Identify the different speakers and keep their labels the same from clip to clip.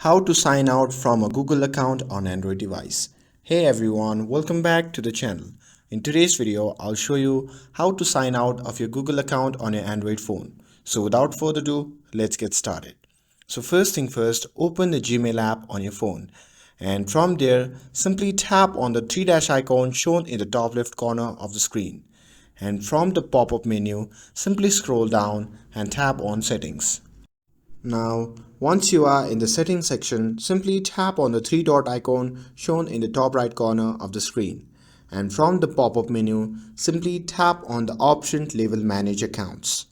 Speaker 1: How to sign out from a Google account on Android device. Hey everyone, welcome back to the channel. In today's video, I'll show you how to sign out of your Google account on your Android phone. So without further ado, let's get started. So first thing first, open the Gmail app on your phone. And from there, simply tap on the three dash icon shown in the top left corner of the screen. And from the pop-up menu, simply scroll down and tap on Settings. Now, once you are in the settings section, simply tap on the three dot icon shown in the top right corner of the screen. And from the pop-up menu, simply tap on the option label Manage Accounts.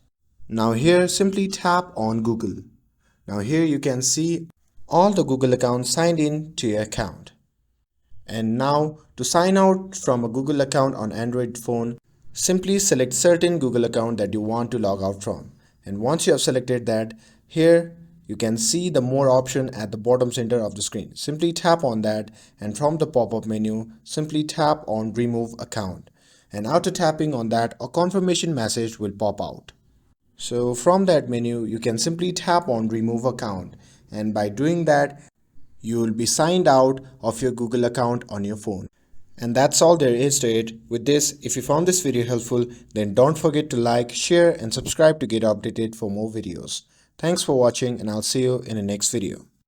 Speaker 1: Now here, simply tap on Google. Now here you can see all the Google accounts signed in to your account. And now, to sign out from a Google account on Android phone, simply select certain Google account that you want to log out from. And once you have selected that, here you can see the more option at the bottom center of the screen. Simply tap on that, and from the pop-up menu, simply tap on Remove Account. And after tapping on that, a confirmation message will pop out. So from that menu, you can simply tap on Remove Account. And by doing that, you will be signed out of your Google account on your phone. And that's all there is to it. With this, if you found this video helpful, then don't forget to like, share and subscribe to get updated for more videos. Thanks for watching, and I'll see you in the next video.